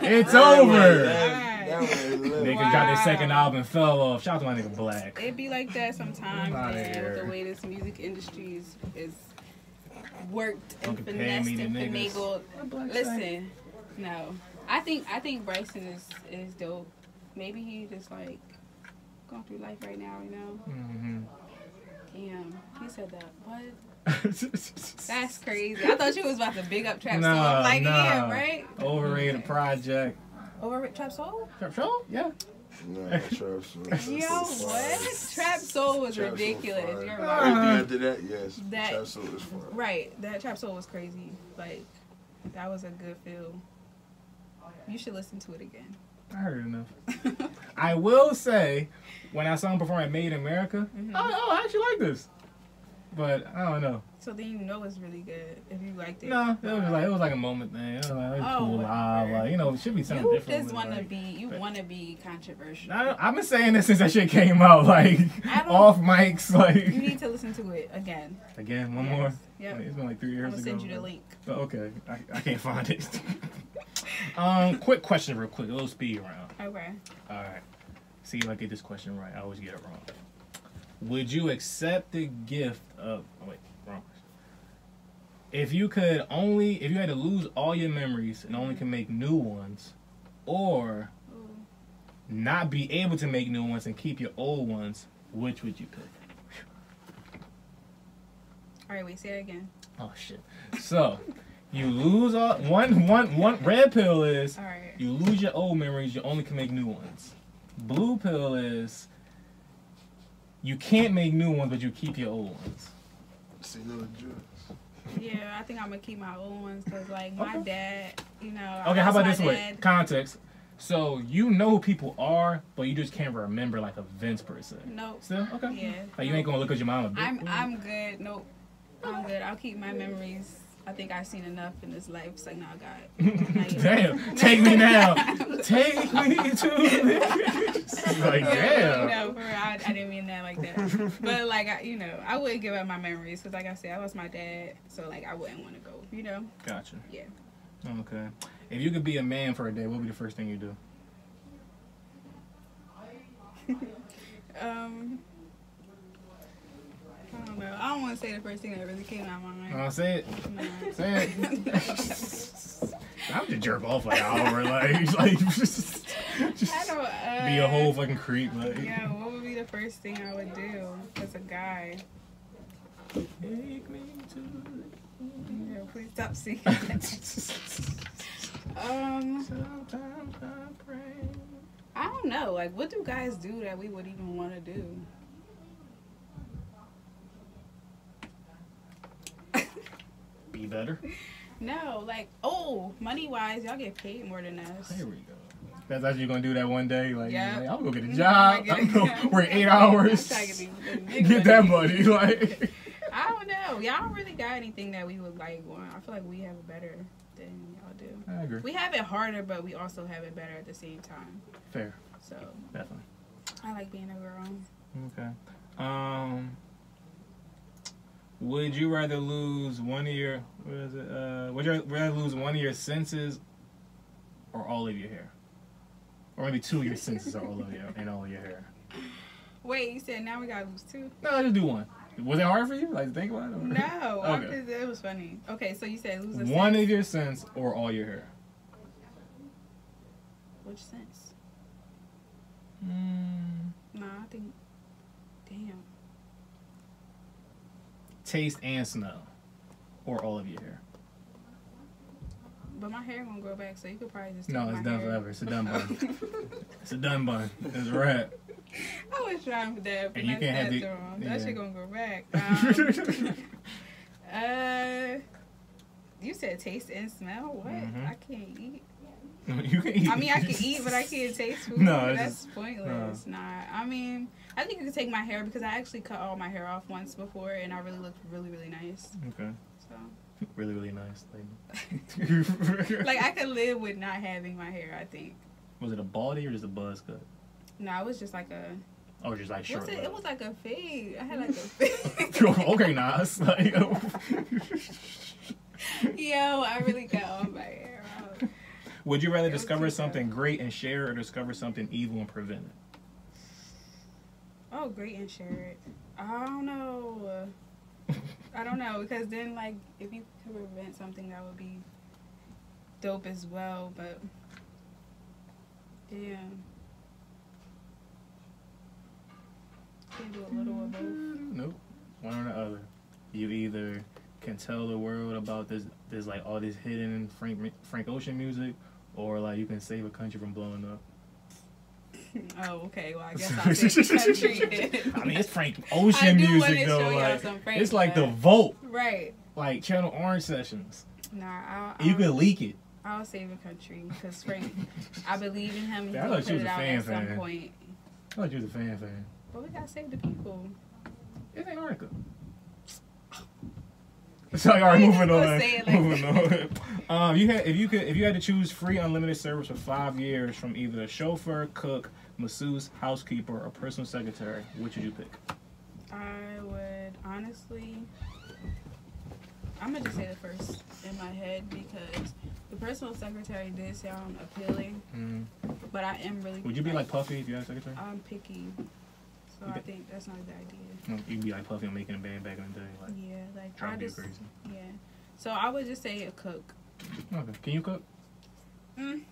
S1: It's over. Nigga got their second album and fell off. Shout out to my nigga Black.
S3: It be like that sometimes, man, with the way this music industry is worked and finessed and finagled. Listen, no. I think Bryson is dope. Maybe he just like going through life right now, you know? Damn, he said that. What? That's crazy. I thought you was about to big up Trap Soul. I'm like, yeah, right?
S1: Overrated project.
S3: Overrated Trap Soul?
S1: Trap Soul? Yeah.
S4: No, Trap Soul.
S3: Yo, what? Trap Soul was ridiculous. You're
S4: right. After that, yes. Trap Soul was fun.
S3: Right. That Trap Soul was crazy. Like, that was a good feel. You should listen to it again.
S1: I heard enough. I will say, when I saw him perform at Made in America, I actually like this. But I don't know.
S3: So then you know it's really good if you liked it.
S1: No, it was like a moment thing. It was like cool live, like, you know, it should be something different.
S3: You just want to be controversial.
S1: I've been saying this since that shit came out, like off mics, like.
S3: You need to listen to it again.
S1: Again, one more.
S3: Yeah.
S1: It's been like 3 years ago.
S3: I'm gonna send you the link.
S1: Oh, okay, I can't find it. Quick question, real quick, a little speed round.
S3: Okay.
S1: All right. See if I get this question right. I always get it wrong. Would you accept the gift of? Oh wait, wrong question. If you had to lose all your memories and only can make new ones, or not be able to make new ones and keep your old ones, which would you pick?
S3: All right, wait. Say it again.
S1: Oh shit. So. You lose one red pill is you lose your old memories, you only can make new ones. Blue pill is you can't make new ones, but you keep your old ones.
S3: Yeah, I think I'm gonna keep my old ones because like my dad, you know.
S1: Okay, how about this way? Context. So you know who people are, but you just can't remember like events per se.
S3: Nope.
S1: Still? Okay.
S3: Yeah.
S1: Like you ain't gonna look at your mom.
S3: I'm good. Nope. I'm good. I'll keep my memories. I think I've seen enough in this life. It's like, no, God.
S1: Damn. Take me now. Take me to like, damn.
S3: No, for real, I didn't mean that like that. But, like, I wouldn't give up my memories. Because, like I said, I lost my dad. So, like, I wouldn't want to go, you know?
S1: Gotcha.
S3: Yeah.
S1: Okay. If you could be a man for a day, what would be the first thing you do?
S3: I don't know. I don't want to say the first thing that really came out of my mind.
S1: Oh, say it.
S3: No.
S1: Say it. I'm just jerk off like an hour, like just
S3: I don't,
S1: be a whole fucking creep, like.
S3: Yeah, what would be the first thing I would do as a guy?
S1: Take me to.
S3: Yeah, please stop singing.
S1: Sometimes I pray.
S3: I don't know. Like, what do guys do that we would even want to do?
S1: Be better?
S3: No, like, money-wise, y'all get paid more than us.
S1: There we go. That's actually gonna do that one day. Like,
S3: yeah.
S1: Like, I'm gonna go get a job. I'm gonna work 8 hours. Get that money. Like,
S3: I don't know. Y'all don't really got anything that we would like want. I feel like we have it better than y'all do.
S1: I agree.
S3: We have it harder, but we also have it better at the same time.
S1: Fair.
S3: So
S1: Definitely.
S3: I like being a girl.
S1: Okay. Would you rather lose one of your would you rather lose one of your senses or all of your hair? Or maybe 2 of your senses or all of your hair.
S3: Wait, you said now we gotta lose 2?
S1: No, just do one. Was it hard for you? Like to think about it? Or?
S3: No,
S1: okay.
S3: It was funny. Okay, so you said lose a
S1: one
S3: sense.
S1: of your sense or all your hair.
S3: Which sense?
S1: No,
S3: I think. Damn.
S1: Taste and smell, or all of your hair.
S3: But my hair gonna grow back, so you could probably just.
S1: No, it's done forever. It's a done bun. It's a done bun. It's a wrap.
S3: I was trying for that, but
S1: and you can't have the
S3: wrong. That shit gonna grow back. You said taste and smell. What? I can't eat.
S1: You can eat.
S3: I mean, I can eat, but I can't taste food. No, that's pointless. No. Nah, I mean, I think you could take my hair because I actually cut all my hair off once before, and I really looked really, really nice.
S1: Okay.
S3: So.
S1: Really, really nice.
S3: Like I could live with not having my hair. I think.
S1: Was it a baldy or just a buzz cut?
S3: No, it was just like a.
S1: Oh, just like short.
S3: It was like a fade. I had like a fade.
S1: Okay, Nas. Like,
S3: yo, I really cut all my hair out.
S1: Would you rather discover something great and share it, or discover something evil and prevent it?
S3: Oh, great and share it. I don't know. I don't know, because then, like, if you could prevent something, that would be dope as well, but yeah. Can you do a little of both?
S1: Nope. One or the other. You either can tell the world about there's like all this hidden Frank Ocean music, or like you can save a country from blowing up.
S3: Oh, okay. Well, I guess I'll save the country.
S1: I mean, it's Frank Ocean music though. Like, it's like the Vote.
S3: Right.
S1: Like Channel Orange sessions.
S3: Nah,
S1: you could leak it.
S3: I'll save a country because Frank, I believe in him.
S1: I thought you was a fan at some point. I thought you was a fan.
S3: But we gotta save the people.
S1: It ain't America. Sorry, all right, moving on. If you had to choose free unlimited service for 5 years from either a chauffeur, cook, masseuse, housekeeper, or personal secretary, which would you pick?
S3: I would honestly. I'm gonna just say the first in my head because the personal secretary did sound appealing, but I am really.
S1: Would you be like Puffy if you had a secretary?
S3: I'm picky, so I think that's not a good idea.
S1: You'd be like Puffy on Making a Band back in the day, like
S3: I just crazy. Yeah. So I would just say a cook.
S1: Okay. Can you cook?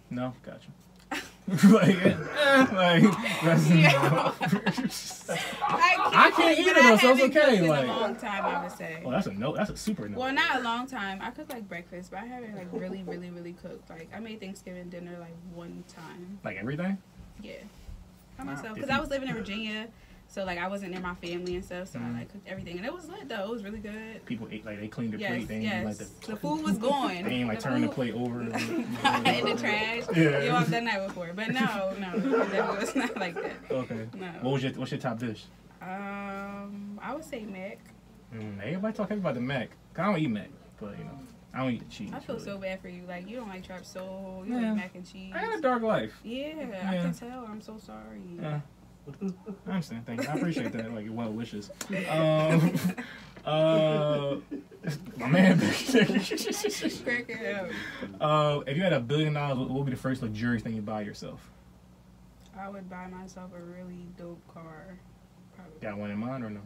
S1: No, gotcha. I can't eat it though, so it's okay. Like,
S3: a long time, I would say.
S1: Oh, that's a no. That's a super no.
S3: Well, not a long time. I cook like breakfast, but I haven't like really, really, really cooked. Like I made Thanksgiving dinner like one time.
S1: Like everything?
S3: Yeah. By myself, because I was living in Virginia. So, like, I wasn't near my family and stuff, so I, like, cooked everything. And it was lit, though. It was really good.
S1: People ate, like, they cleaned their plate. They ain't, like,
S3: the food was going.
S1: They ain't, like, turn the plate over.
S3: In the trash. Yeah, I've done that before. But no, it was not like that.
S1: Okay.
S3: No.
S1: What's your top dish?
S3: I would say mac.
S1: Everybody talking about the mac. I don't eat mac, but, you know, I don't eat the cheese.
S3: I feel so bad for you. Like, you don't like trap soul. You like mac and cheese.
S1: I had a dark life.
S3: Yeah, I can tell. I'm so sorry.
S1: Yeah. I understand. Thank you. I appreciate that. Like your well wishes. My man.
S3: Crack it
S1: up. If you had $1 billion, what would be the first luxurious thing you buy yourself?
S3: I would buy myself a really dope car. Probably.
S1: Got one in mind or no?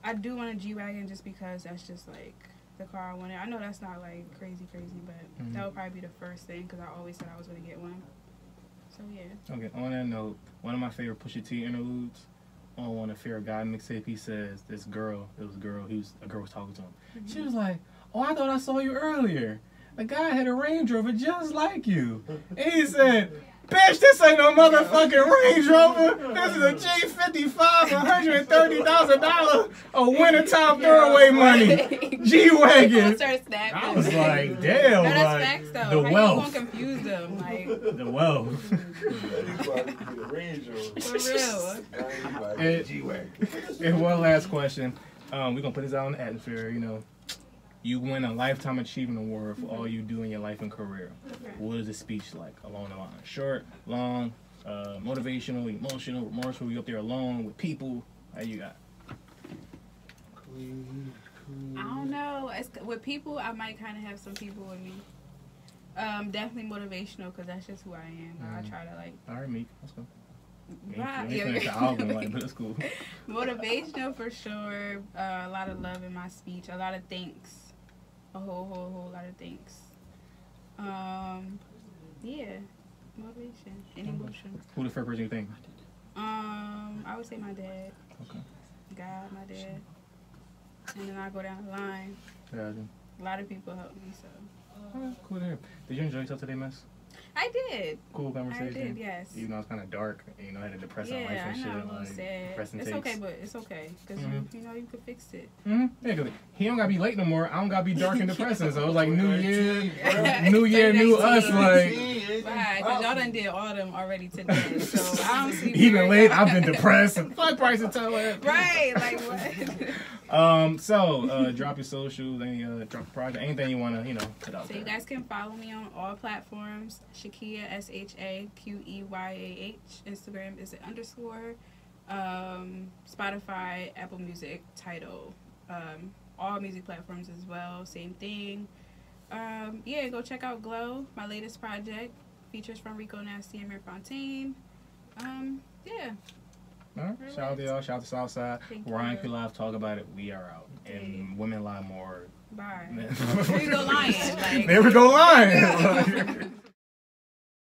S3: I do want a G-Wagon just because that's just like the car I wanted. I know that's not like crazy, but that would probably be the first thing because I always said I was going to get one. So, yeah.
S1: Okay, on that note, one of my favorite Pusha T interludes on one of Fear of God mixtape, he says, a girl was talking to him. She was like, oh, I thought I saw you earlier. The guy had a Range Rover just like you. And he said, bitch, this ain't no motherfucking Range Rover. This is a G55, $130,000 of wintertime throwaway money. G-Wagon. I was like, damn.
S3: No, that's facts, though.
S1: The wealth.
S3: You won't confuse them. Like,
S1: the wealth.
S3: For real.
S1: And one last question. We're going to put this out in the atmosphere, you know. You win a Lifetime Achievement Award for all you do in your life and career. Okay. What is the speech like along the line? Short, long, motivational, emotional, remorseful? You up there alone with people? How you got?
S3: I don't know. With people, I might kind of have some people with me. Definitely motivational because that's just who I am. I try to like.
S1: All right, Meek. Let's go.
S3: The
S1: album, like, but it's cool.
S3: Motivational for sure. A lot of love in my speech. A lot of thanks. A whole lot of thanks. Yeah. Motivation and emotion.
S1: Who the first person you think?
S3: I would say my dad.
S1: Okay.
S3: God, my dad. And then I go down the line.
S1: Yeah.
S3: A lot of people help me, so.
S1: Cool to hear. Did you enjoy yourself today, miss?
S3: I did.
S1: Cool conversation.
S3: I did, yes.
S1: Even though it's kind of dark, and, you know, I had a depressing life and shit.
S3: I know,
S1: like,
S3: sad. It's okay, but it's okay. Because, you know, you could fix it.
S1: Yeah, cause he don't gotta be late no more. I don't gotta be dark and depressing. So it was like New Year, new us. Like,
S3: right, because y'all done did all them already today. So I don't see.
S1: Even late, I've been depressed. And fuck Price and Teller.
S3: Right, like what?
S1: So drop your socials, any drop a project, anything you wanna, you know, put out
S3: So
S1: there.
S3: you guys can follow me on all platforms. Shaqeyah, SHAQEYAH. Instagram is _ Spotify, Apple Music, Tidal, all music platforms as well. Same thing. Yeah, go check out Glow, my latest project. Features from Rico Nasty and Mir Fontaine. Yeah.
S1: All right. Shout out to y'all. Shout out to Southside. RightonQuelive, talk about it. We are out. And women lie more.
S3: Bye. There you go lying. Like.
S1: There we go lying.